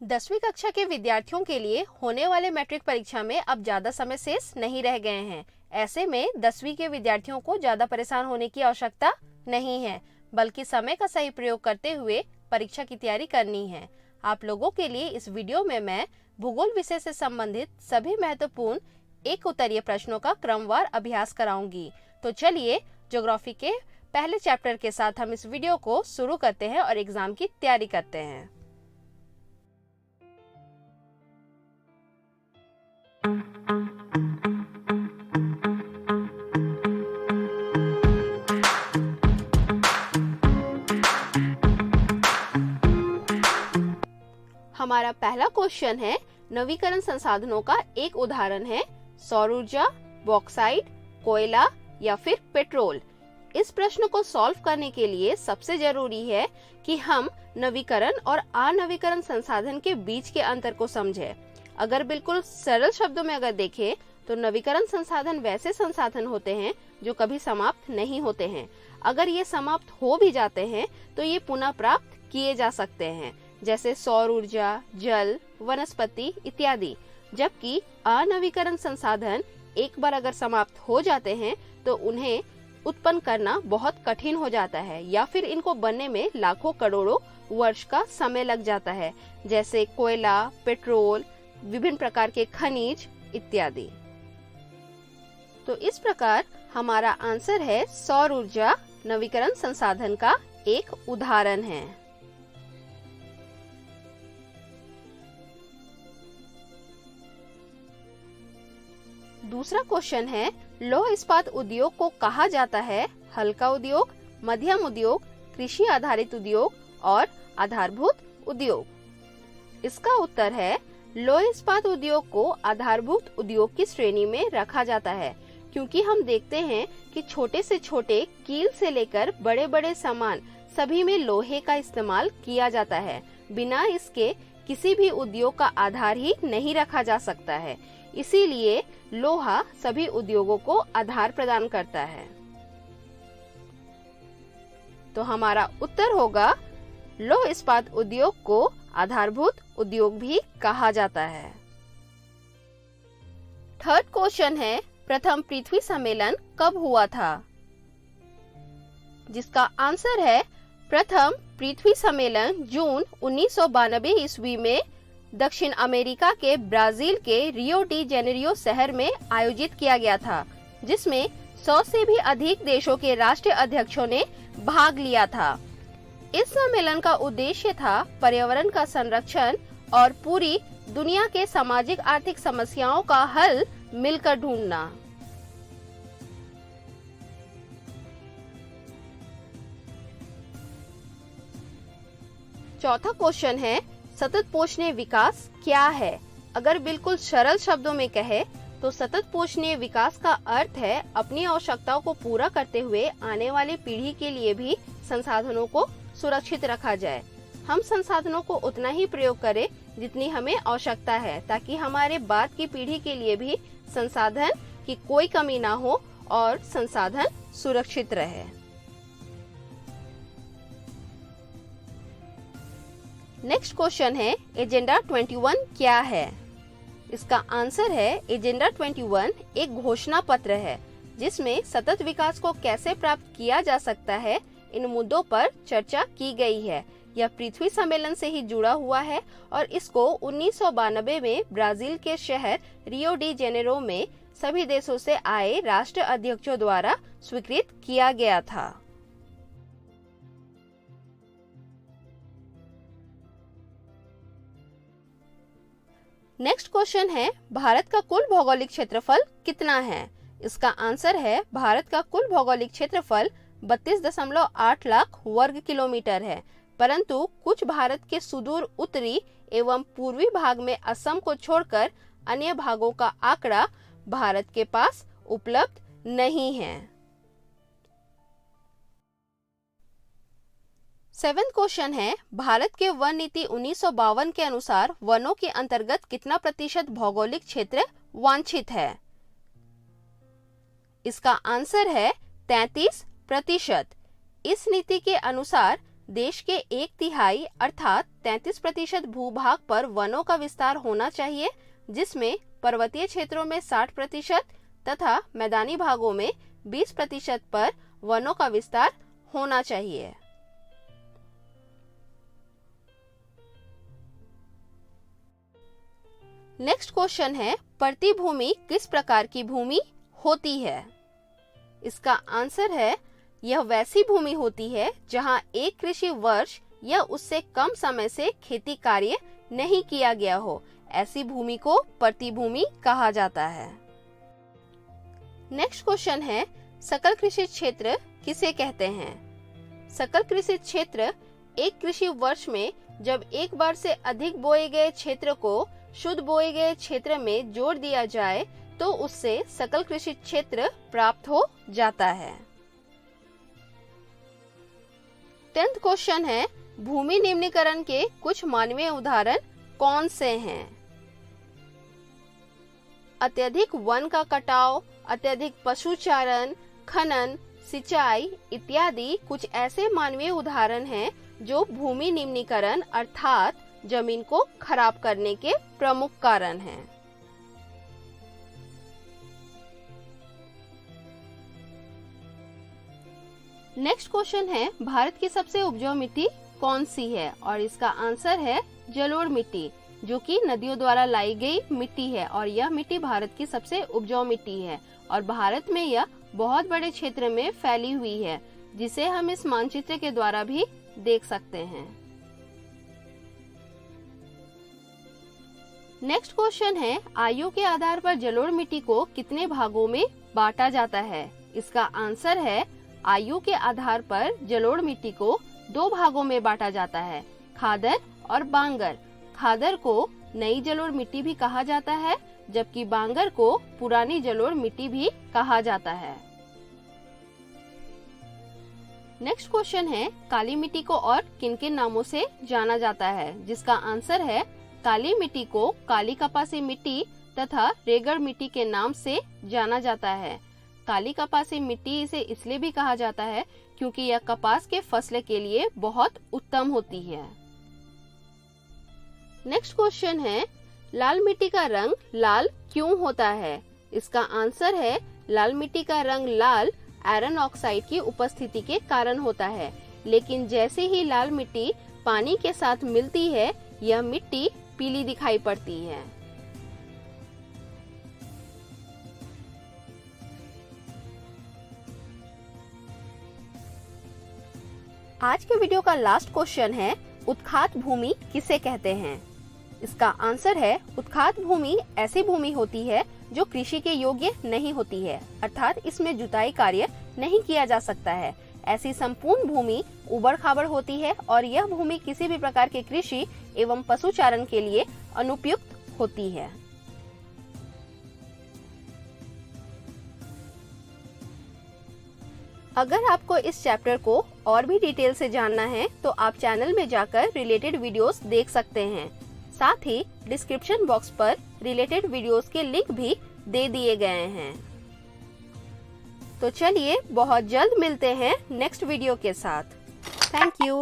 10वीं कक्षा के विद्यार्थियों के लिए होने वाले मैट्रिक परीक्षा में अब ज्यादा समय शेष नहीं रह गए हैं। ऐसे में 10वीं के विद्यार्थियों को ज्यादा परेशान होने की आवश्यकता नहीं है, बल्कि समय का सही प्रयोग करते हुए परीक्षा की तैयारी करनी है। आप लोगों के लिए इस वीडियो में मैं भूगोल विषय से संबंधित सभी महत्वपूर्ण एक उत्तरीय प्रश्नों का क्रमवार अभ्यास कराऊंगी। तो चलिए ज्योग्राफी के पहले चैप्टर के साथ हम इस वीडियो को शुरू करते हैं और एग्जाम की तैयारी करते हैं। हमारा पहला क्वेश्चन है, नवीकरण संसाधनों का एक उदाहरण है सौर ऊर्जा, बॉक्साइट, कोयला या फिर पेट्रोल। इस प्रश्न को सॉल्व करने के लिए सबसे जरूरी है कि हम नवीकरण और अनवीकरण संसाधन के बीच के अंतर को समझें। अगर बिल्कुल सरल शब्दों में अगर देखें तो नवीकरण संसाधन वैसे संसाधन होते हैं जो कभी समाप्त नहीं होते हैं। अगर ये समाप्त हो भी जाते हैं तो ये पुनः प्राप्त किए जा सकते हैं, जैसे सौर ऊर्जा, जल, वनस्पति इत्यादि। जबकि अनवीकरण संसाधन एक बार अगर समाप्त हो जाते हैं तो उन्हें उत्पन्न करना बहुत कठिन हो जाता है या फिर इनको बनने में लाखों करोड़ों वर्ष का समय लग जाता है, जैसे कोयला, पेट्रोल, विभिन्न प्रकार के खनिज इत्यादि। तो इस प्रकार हमारा आंसर है सौर ऊर्जा नवीकरण संसाधन का एक उदाहरण है। दूसरा क्वेश्चन है, लौह इस्पात उद्योग को कहा जाता है हल्का उद्योग, मध्यम उद्योग, कृषि आधारित उद्योग और आधारभूत उद्योग। इसका उत्तर है लौह इस्पात उद्योग को आधारभूत उद्योग की श्रेणी में रखा जाता है, क्योंकि हम देखते हैं कि छोटे से छोटे कील से लेकर बड़े बड़े सामान सभी में लोहे का इस्तेमाल किया जाता है। बिना इसके किसी भी उद्योग का आधार ही नहीं रखा जा सकता है। इसीलिए लोहा सभी उद्योगों को आधार प्रदान करता है। तो हमारा उत्तर होगा लौह इस्पात उद्योग को आधारभूत उद्योग भी कहा जाता है। थर्ड क्वेश्चन है, प्रथम पृथ्वी सम्मेलन कब हुआ था? जिसका आंसर है प्रथम पृथ्वी सम्मेलन जून 1992 ईस्वी में दक्षिण अमेरिका के ब्राजील के रियो डी जेनेरियो शहर में आयोजित किया गया था, जिसमें 100 से भी अधिक देशों के राष्ट्रीय अध्यक्षों ने भाग लिया था। इस सम्मेलन का उद्देश्य था पर्यावरण का संरक्षण और पूरी दुनिया के सामाजिक आर्थिक समस्याओं का हल मिलकर ढूंढना। चौथा क्वेश्चन है, सतत पोषणीय विकास क्या है? अगर बिल्कुल सरल शब्दों में कहे तो सतत पोषणीय विकास का अर्थ है अपनी आवश्यकताओं को पूरा करते हुए आने वाली पीढ़ी के लिए भी संसाधनों को सुरक्षित रखा जाए। हम संसाधनों को उतना ही प्रयोग करें जितनी हमें आवश्यकता है, ताकि हमारे बाद की पीढ़ी के लिए भी संसाधन की कोई कमी ना हो और संसाधन सुरक्षित रहे। नेक्स्ट क्वेश्चन है, एजेंडा 21 क्या है? इसका आंसर है एजेंडा 21 एक घोषणा पत्र है, जिसमें सतत विकास को कैसे प्राप्त किया जा सकता है इन मुद्दों पर चर्चा की गई है। यह पृथ्वी सम्मेलन से ही जुड़ा हुआ है और इसको 1992 में ब्राजील के शहर रियो डी जेनेरो में सभी देशों से आए राष्ट्र अध्यक्षों द्वारा स्वीकृत किया गया था। नेक्स्ट क्वेश्चन है, भारत का कुल भौगोलिक क्षेत्रफल कितना है? इसका आंसर है भारत का कुल भौगोलिक क्षेत्रफल 32.8 लाख वर्ग किलोमीटर है, परंतु कुछ भारत के सुदूर उत्तरी एवं पूर्वी भाग में असम को छोड़कर अन्य भागों का आंकड़ा भारत के पास उपलब्ध नहीं है। 7वां क्वेश्चन है, भारत के वन नीति 1952 के अनुसार वनों के अंतर्गत कितना प्रतिशत भौगोलिक क्षेत्र वांछित है? इसका आंसर है 33%। इस नीति के अनुसार देश के 1/3 अर्थात 33% भूभाग पर वनों का विस्तार होना चाहिए, जिसमें पर्वतीय क्षेत्रों में 60% तथा मैदानी भागों में 20% पर वनों का विस्तार होना चाहिए। नेक्स्ट क्वेश्चन है, प्रतिभूमि किस प्रकार की भूमि होती है? इसका आंसर है, यह वैसी भूमि होती है जहां एक कृषि वर्ष या उससे कम समय से खेती कार्य नहीं किया गया हो। ऐसी भूमि को प्रतिभूमि कहा जाता है। नेक्स्ट क्वेश्चन है, सकल कृषि क्षेत्र किसे कहते हैं? सकल कृषि क्षेत्र एक कृषि वर्ष में जब एक बार से अधिक बोए गए क्षेत्र को शुद्ध बोए गए क्षेत्र में जोड़ दिया जाए तो उससे सकल कृषि क्षेत्र प्राप्त हो जाता है। 10th क्वेश्चन है, भूमि निम्नीकरण के कुछ मानवीय उदाहरण कौन से हैं? अत्यधिक वन का कटाव, अत्यधिक पशुचारण, खनन, सिंचाई इत्यादि कुछ ऐसे मानवीय उदाहरण हैं जो भूमि निम्नीकरण अर्थात जमीन को खराब करने के प्रमुख कारण हैं। नेक्स्ट क्वेश्चन है, भारत की सबसे उपजाऊ मिट्टी कौन सी है? और इसका आंसर है जलोढ़ मिट्टी, जो कि नदियों द्वारा लाई गई मिट्टी है और यह मिट्टी भारत की सबसे उपजाऊ मिट्टी है और भारत में यह बहुत बड़े क्षेत्र में फैली हुई है, जिसे हम इस मानचित्र के द्वारा भी देख सकते हैं। नेक्स्ट क्वेश्चन है, आयु के आधार पर जलोढ़ मिट्टी को कितने भागों में बांटा जाता है? इसका आंसर है, आयु के आधार पर जलोढ़ मिट्टी को 2 भागों में बांटा जाता है, खादर और बांगर। खादर को नई जलोढ़ मिट्टी भी कहा जाता है, जबकि बांगर को पुरानी जलोढ़ मिट्टी भी कहा जाता है। नेक्स्ट क्वेश्चन है, काली मिट्टी को और किन-किन नामों से जाना जाता है? जिसका आंसर है, काली मिट्टी को काली कपासी मिट्टी तथा रेगड़ मिट्टी के नाम से जाना जाता है। काली कपासी मिट्टी इसे इसलिए भी कहा जाता है क्योंकि यह कपास के फसल के लिए बहुत उत्तम होती है। नेक्स्ट क्वेश्चन है, लाल मिट्टी का रंग लाल क्यों होता है? इसका आंसर है, लाल मिट्टी का रंग लाल आयरन ऑक्साइड की उपस्थिति के कारण होता है, लेकिन जैसे ही लाल मिट्टी पानी के साथ मिलती है, यह मिट्टी पीली दिखाई पड़ती है। आज के वीडियो का लास्ट क्वेश्चन है, उत्खात भूमि किसे कहते हैं? इसका आंसर है, उत्खात भूमि ऐसी भूमि होती है जो कृषि के योग्य नहीं होती है, अर्थात इसमें जुताई कार्य नहीं किया जा सकता है। ऐसी संपूर्ण भूमि उबड़-खाबड़ होती है और यह भूमि किसी भी प्रकार के कृषि एवं पशुचारण के लिए अनुपयुक्त होती है। अगर आपको इस चैप्टर को और भी डिटेल से जानना है तो आप चैनल में जाकर रिलेटेड वीडियोस देख सकते हैं। साथ ही डिस्क्रिप्शन बॉक्स पर रिलेटेड वीडियोस के लिंक भी दे दिए गए हैं। तो चलिए बहुत जल्द मिलते हैं नेक्स्ट वीडियो के साथ। Thank you.